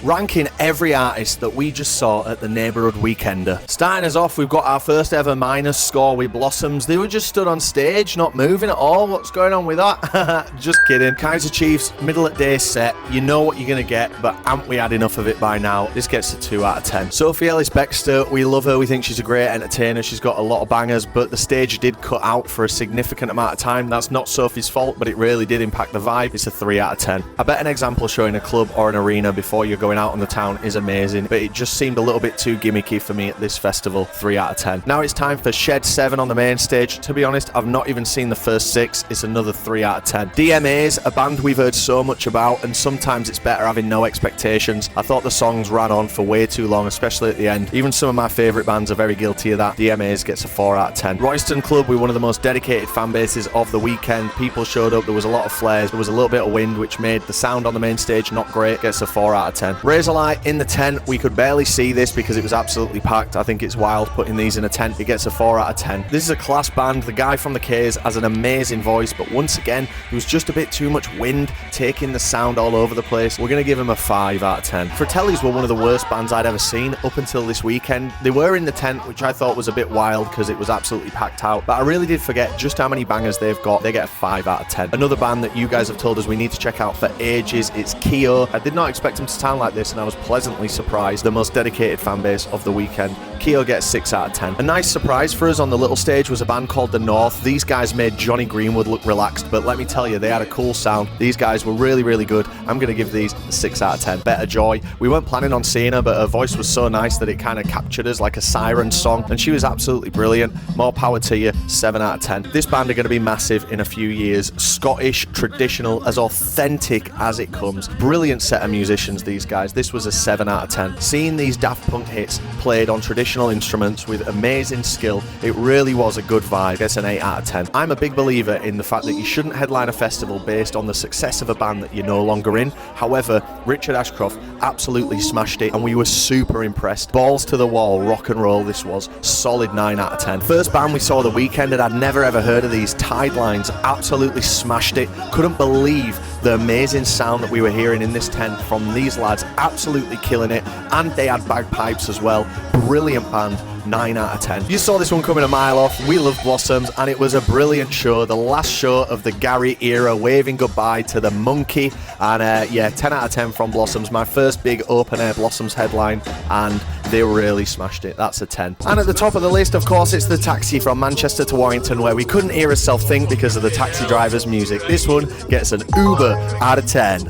Ranking every artist that we just saw at the Neighbourhood Weekender. Starting us off, we've got our first ever minus score with Blossoms. They were just stood on stage, not moving at all. What's going on with that? Just kidding. Kaiser Chiefs, middle of day set. You know what you're going to get, but haven't we had enough of it by now? This gets a 2 out of 10. Sophie Ellis-Bextor, we love her. We think she's a great entertainer. She's got a lot of bangers, but the stage did cut out for a significant amount of time. That's not Sophie's fault, but it really did impact the vibe. It's a 3 out of 10. I bet an example showing a club or an arena before you're going out on the town is amazing, but it just seemed a little bit too gimmicky for me at this festival. 3 out of 10. Now it's time for Shed 7 on the main stage. To be honest, I've not even seen the first 6. It's another 3 out of 10. DMAs, a band we've heard so much about, and sometimes it's better having no expectations. I thought the songs ran on for way too long, especially at the end. Even some of my favourite bands are very guilty of that. DMAs gets a 4 out of 10. Royston Club, we're one of the most dedicated fan bases of the weekend. People showed up, there was a lot of flares, there was a little bit of wind, which made the sound on the main stage not great. Gets a 4 out of 10. Razorlight in the tent, we could barely see this because it was absolutely packed. I think it's wild putting these in a tent. It gets a 4 out of 10. This is a class band. The guy from the K's has an amazing voice, but once again, there was just a bit too much wind taking the sound all over the place. We're going to give him a 5 out of 10. Fratellis were one of the worst bands I'd ever seen up until this weekend. They were in the tent, which I thought was a bit wild because it was absolutely packed out, but I really did forget just how many bangers they've got. They get a 5 out of 10. Another band that you guys have told us we need to check out for ages, it's Keo. I did not expect them to sound like this, and I was pleasantly surprised. The most dedicated fan base of the weekend. Keo gets 6 out of 10. A nice surprise for us on the little stage was a band called The North. These guys made Johnny Greenwood look relaxed, but let me tell you, they had a cool sound. These guys were really, really good. I'm going to give these a 6 out of 10. Better Joy. We weren't planning on seeing her, but her voice was so nice that it kind of captured us like a siren song, and she was absolutely brilliant. More power to you. 7 out of 10. This band are going to be massive in a few years. Scottish, traditional, as authentic as it comes. Brilliant set of musicians, these guys. This was a 7 out of 10. Seeing these Daft Punk hits played on traditional instruments with amazing skill, it really was a good vibe. It's an 8 out of 10. I'm a big believer in the fact that you shouldn't headline a festival based on the success of a band that you're no longer in. However, Richard Ashcroft absolutely smashed it, and we were super impressed. Balls to the wall, rock and roll this was. Solid 9 out of 10. First band we saw the weekend, and I'd never ever heard of these. Tidelines absolutely smashed it. Couldn't believe the amazing sound that we were hearing in this tent from these lads. Absolutely killing it, and they had bagpipes as well. Brilliant band. 9 out of 10. You saw this one coming a mile off. We love Blossoms, and it was a brilliant show. The last show of the Gary era, waving goodbye to the monkey. And yeah, 10 out of 10 from Blossoms. My first big open air Blossoms headline, and they really smashed it. That's a 10. And at the top of the list, of course, it's the Taxi from Manchester to Warrington, where we couldn't hear ourselves think because of the taxi driver's music. This one gets an Uber out of 10.